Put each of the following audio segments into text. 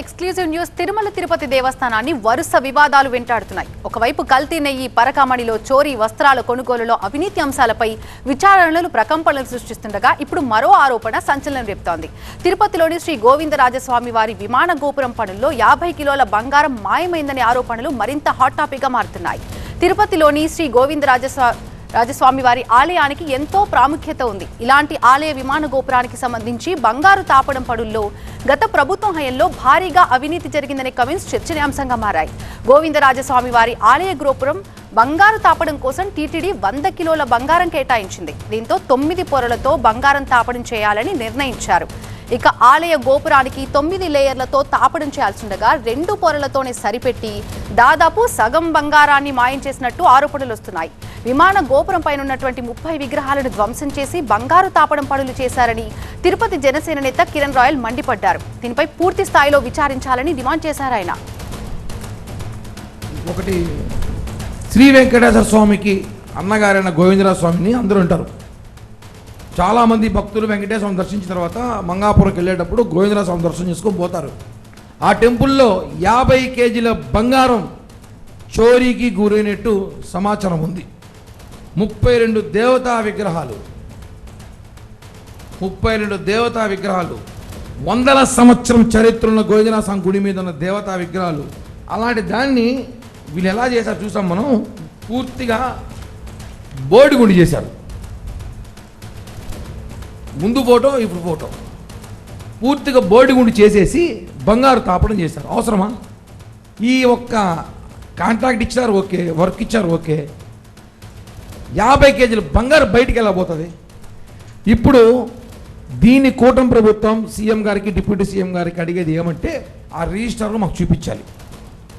Exclusive news. Tirumala Tirupati దేవస్థానాన్ని వరుస వివాదాలు వెంటాడుతున్నాయి. ఒకవైపు కల్తీ నెయ్యి, పరకామణిలో చోరీ, వస్త్రాల కొనుగోలులో అవినీతి అంశాలపై విచారణలు ప్రకంపనలు సృష్టిస్తుండగా ఇప్పుడు మరో ఆరోపణ సంచలనం రేపుతోంది. తిరుపతిలోని శ్రీ గోవిందరాజస్వామి వారి విమాన గోపురం పనుల్లో 50 కిలోల బంగారం మాయమైందనే ఆరోపణలు మరింత హాట్ టాపిక్ గా మారుతున్నాయి. తిరుపతిలోని శ్రీ గోవిందరాజస్వామి వారి ఆలయానికి ఎంతో ప్రాముఖ్యత ఉంది. ఇలాంటి ఆలయ విమాన గోపురానికి సంబంధించి బంగారు తాపడం పనుల్లో గత ప్రభుత్వం హయాంలో భారీగా అవినీతి జరిగిందనే కమెంట్స్ చర్చనీయాంశంగా మారాయి. గోవిందరాజస్వామి వారి ఆలయ గోపురం బంగారు తాపడం కోసం టీటీడీ 100 కిలోల బంగారం కేటాయించింది. దీంతో 9 పొరలతో బంగారం తాపడం చేయాలని నిర్ణయించారు. ఇక ఆలయ గోపురానికి 9 లేయర్లతో తాపడం చేయాల్సిండగా 2 పొరలతోనే సరిపెట్టి దాదాపు సగం బంగారాన్ని మాయం చేసినట్టు ఆరోపణలు వస్తున్నాయి. విమాన గోపురం పైన ఉన్నటువంటి 30 విగ్రహాలను ధ్వంసం చేసి బంగారు తాపడం పనులు చేశారని తిరుపతి జనసేన నేత కిరణ్ రాయల్ మండిపడ్డారు. దీనిపై పూర్తి స్థాయిలో విచారించాలని డిమాండ్ చేశారు ఆయన. ఒకటి శ్రీ వెంకటేశ్వర స్వామికి అన్నగారైన గోవిందరాజ స్వామిని అందరూ ఉంటారు. చాలామంది భక్తులు వెంకటేశ్వర స్వామి దర్శించిన తర్వాత మంగాపురంకి వెళ్ళేటప్పుడు గోవిందరాజ స్వామి దర్శనం చేసుకొని పోతారు. ఆ టెంపుల్లో 50 కేజీల బంగారం చోరీకి గురైనట్టు సమాచారం ఉంది. 32 దేవతా విగ్రహాలు, వందల సంవత్సరం చరిత్రలో గోవిందరాజ స్వామి గుడి మీద ఉన్న దేవతా విగ్రహాలు. అలాంటి దాన్ని వీళ్ళు ఎలా చేశారు చూసాం మనం. పూర్తిగా బోర్డు గుండి చేశారు. ముందు ఫోటో, ఇప్పుడు ఫోటో, పూర్తిగా బోర్డు గుండి చేసేసి బంగారు తాపడం చేశారు. అవసరమా? ఈ ఒక్క కాంట్రాక్ట్ ఇచ్చారు ఓకే, వర్క్ ఇచ్చారు ఓకే, 50 కేజీల బంగారు బయటికి వెళ్ళబోతుంది. ఇప్పుడు దీన్ని కూటమి ప్రభుత్వం సీఎం గారికి, డిప్యూటీ సీఎం గారికి అడిగేది ఏమంటే ఆ రిజిస్టర్లో మాకు చూపించాలి,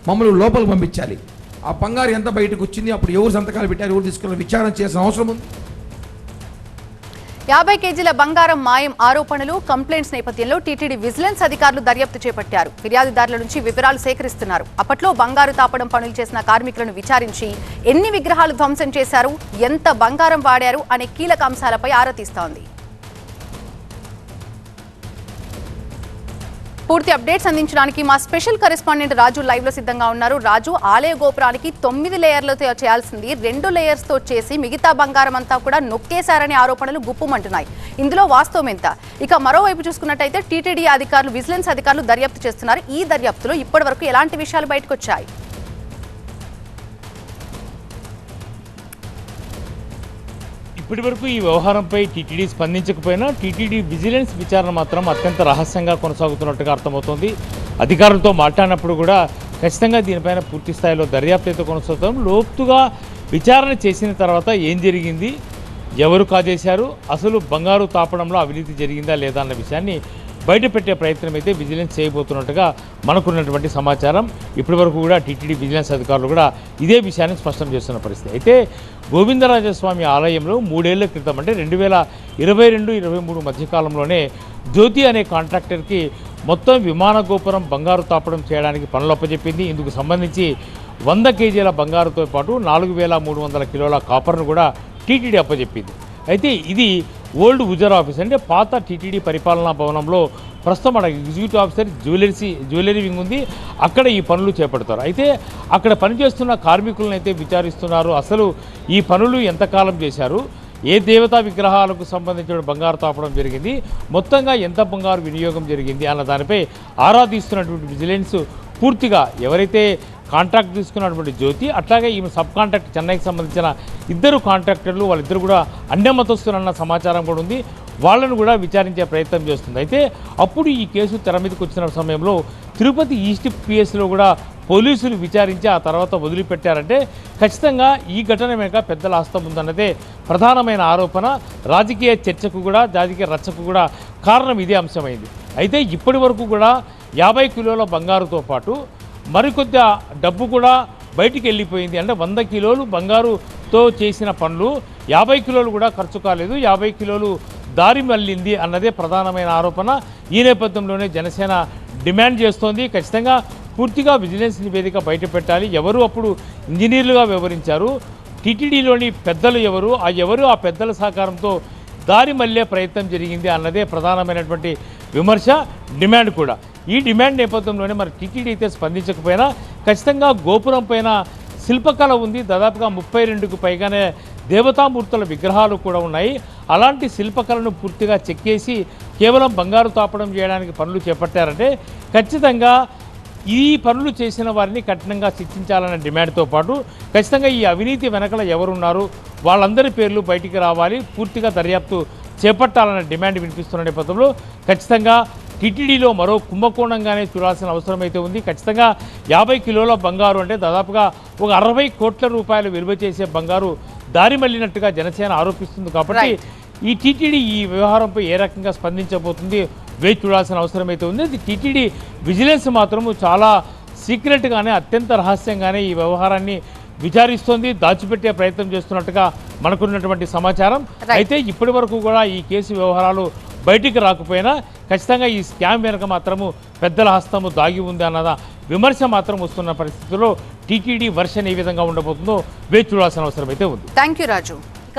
మమ్మల్ని లోపలికి పంపించాలి. ఆ బంగారు ఎంత బయటకు వచ్చింది, అప్పుడు ఎవరు సంతకాలు పెట్టారు, ఎవరు తీసుకున్న విచారణ చేసిన అవసరం ఉంది. 50 కేజీల బంగారం మాయం ఆరోపణలు, కంప్లైంట్స్ నేపథ్యంలో టీటీడీ విజిలెన్స్ అధికారులు దర్యాప్తు చేపట్టారు. ఫిర్యాదుదారుల నుంచి వివరాలు సేకరిస్తున్నారు. అప్పట్లో బంగారు తాపడం పనులు చేసిన కార్మికులను విచారించి ఎన్ని విగ్రహాలు ధ్వంసం చేశారు, ఎంత బంగారం వాడారు అనే కీలక అంశాలపై ఆరా తీస్తోంది. పూర్తి అప్డేట్స్ అందించడానికి మా స్పెషల్ కరెస్పాండెంట్ రాజు లైవ్ లో సిద్ధంగా ఉన్నారు. రాజు, ఆలయ గోపురానికి 9 లేయర్లతో చేయాల్సింది 2 లేయర్స్ తో చేసి మిగతా బంగారం అంతా కూడా నొక్కేశారనే ఆరోపణలు గుప్పుమంటున్నాయి. ఇందులో వాస్తవం ఎంత? ఇక మరోవైపు చూసుకున్నట్టయితే టీటీడీ అధికారులు, విజిలెన్స్ అధికారులు దర్యాప్తు చేస్తున్నారు. ఈ దర్యాప్తులో ఇప్పటి వరకు ఎలాంటి విషయాలు బయటకు వచ్చాయి? ఇప్పటి వరకు ఈ వ్యవహారంపై టీటీడీ స్పందించకపోయినా టీటీడీ విజిలెన్స్ విచారణ మాత్రం అత్యంత రహస్యంగా కొనసాగుతున్నట్టుగా అర్థమవుతోంది. అధికారులతో మాట్లాడినప్పుడు కూడా ఖచ్చితంగా దీనిపైన పూర్తి స్థాయిలో దర్యాప్తు అయితే కొనసాగుతాం. లోతుగా విచారణ చేసిన తర్వాత ఏం జరిగింది, ఎవరు కాజేశారు, అసలు బంగారు తాపడంలో అవినీతి జరిగిందా లేదా అన్న విషయాన్ని బయటపెట్టే ప్రయత్నం అయితే విజిలెన్స్ చేయబోతున్నట్టుగా మనకున్నటువంటి సమాచారం. ఇప్పటి వరకు కూడా టీటీడీ విజిలెన్స్ అధికారులు కూడా ఇదే విషయాన్ని స్పష్టం చేస్తున్న పరిస్థితి. అయితే గోవిందరాజస్వామి ఆలయంలో 3 ఏళ్ల క్రితం, అంటే 2022-23 మధ్యకాలంలోనే జ్యోతి అనే కాంట్రాక్టర్కి మొత్తం విమాన గోపురం బంగారు తాపడం చేయడానికి పనులు అప్పచెప్పింది. ఇందుకు సంబంధించి 100 కేజీల బంగారుతో పాటు 4300 కిలోల కాపర్ను కూడా టీటీడీ అప్పచెప్పింది. అయితే ఇది ఓల్డ్ ఉజర్ ఆఫీస్, అంటే పాత టీటీడీ పరిపాలనా భవనంలో ప్రస్తుతం మన ఎగ్జిక్యూటివ్ ఆఫీసర్ జ్యువెలరీ వింగ్ ఉంది. అక్కడ ఈ పనులు చేపడతారు. అయితే అక్కడ పనిచేస్తున్న కార్మికులను అయితే విచారిస్తున్నారు. అసలు ఈ పనులు ఎంతకాలం చేశారు, ఏ దేవతా విగ్రహాలకు సంబంధించిన బంగారు తాపడం జరిగింది, మొత్తంగా ఎంత బంగారు వినియోగం జరిగింది అన్న దానిపై ఆరా తీస్తున్నటువంటి విజిలెన్స్ పూర్తిగా ఎవరైతే కాంట్రాక్ట్ తీసుకున్నటువంటి జ్యోతి, అట్లాగే ఈమె సబ్ కాంట్రాక్ట్ చెన్నైకి సంబంధించిన 2 కాంట్రాక్టర్లు, వాళ్ళిద్దరు కూడా అన్యమతస్తులన్న సమాచారం కూడా ఉంది. వాళ్ళను కూడా విచారించే ప్రయత్నం చేస్తుంది. అయితే అప్పుడు ఈ కేసు తెర మీదకి వచ్చిన సమయంలో తిరుపతి ఈస్ట్ పిఎస్లో కూడా పోలీసులు విచారించి ఆ తర్వాత వదిలిపెట్టారంటే ఖచ్చితంగా ఈ ఘటన వెనుక పెద్దల హస్తం ఉందన్నదే ప్రధానమైన ఆరోపణ. రాజకీయ చర్చకు కూడా, రాజకీయ రచ్చకు కూడా కారణం ఇదే అంశమైంది. అయితే ఇప్పటి వరకు కూడా 50 కిలోల బంగారుతో పాటు మరికొద్ది డబ్బు కూడా బయటికి వెళ్ళిపోయింది. అంటే 100 కిలోలు బంగారుతో చేసిన పనులు 50 కిలోలు కూడా ఖర్చు కాలేదు, 50 కిలోలు దారి మళ్ళింది అన్నదే ప్రధానమైన ఆరోపణ. ఈ నేపథ్యంలోనే జనసేన డిమాండ్ చేస్తోంది, ఖచ్చితంగా పూర్తిగా విజిలెన్స్ నివేదిక బయట పెట్టాలి. ఎవరు అప్పుడు ఇంజనీర్లుగా వ్యవహరించారు, టీటీడీలోని పెద్దలు ఎవరు, ఆ పెద్దల సహకారంతో దారి మళ్ళే ప్రయత్నం జరిగింది అన్నదే ప్రధానమైనటువంటి విమర్శ, డిమాండ్ కూడా. ఈ డిమాండ్ నేపథ్యంలోనే మరి టీటీడీ అయితే స్పందించకపోయినా ఖచ్చితంగా గోపురం పైన శిల్పకళ ఉంది. దాదాపుగా 32కు పైగానే దేవతామూర్తుల విగ్రహాలు కూడా ఉన్నాయి. అలాంటి శిల్పకళను పూర్తిగా చెక్కేసి కేవలం బంగారు తాపడం చేయడానికి పనులు చేపట్టారంటే ఖచ్చితంగా ఈ పనులు చేసిన వారిని కఠినంగా శిక్షించాలనే డిమాండ్తో పాటు ఖచ్చితంగా ఈ అవినీతి వెనకల ఎవరున్నారు వాళ్ళందరి పేర్లు బయటికి రావాలి, పూర్తిగా దర్యాప్తు చేపట్టాలనే డిమాండ్ వినిపిస్తున్న నేపథ్యంలో ఖచ్చితంగా టీటీడీలో మరో కుంభకోణంగానే చూడాల్సిన అవసరం అయితే ఉంది. ఖచ్చితంగా 50 కిలోల బంగారు అంటే దాదాపుగా ఒక 60 కోట్ల రూపాయలు విలువ చేసే బంగారు దారి మళ్లినట్టుగా జనసేన ఆరోపిస్తుంది. కాబట్టి ఈ టీటీడీ ఈ వ్యవహారంపై ఏ రకంగా స్పందించబోతుంది వేచి చూడాల్సిన అవసరం అయితే ఉంది. టీటీడీ విజిలెన్స్ మాత్రము చాలా సీక్రెట్గానే అత్యంత రహస్యంగానే ఈ వ్యవహారాన్ని విచారిస్తోంది, దాచిపెట్టే ప్రయత్నం చేస్తున్నట్టుగా మనకున్నటువంటి సమాచారం. అయితే ఇప్పటి వరకు కూడా ఈ కేసు వ్యవహారాలు బయటికి రాకపోయినా ఖచ్చితంగా ఈ స్కామ్ వెనుక మాత్రము పెద్దల హస్తము దాగి ఉంది అన్నదా విమర్శ మాత్రం వస్తున్న పరిస్థితుల్లో టీటీడీ వర్షన్ ఏ విధంగా ఉండబోతుందో వేచి చూడాల్సిన అవసరం అయితే ఉంది. Thank you Raju.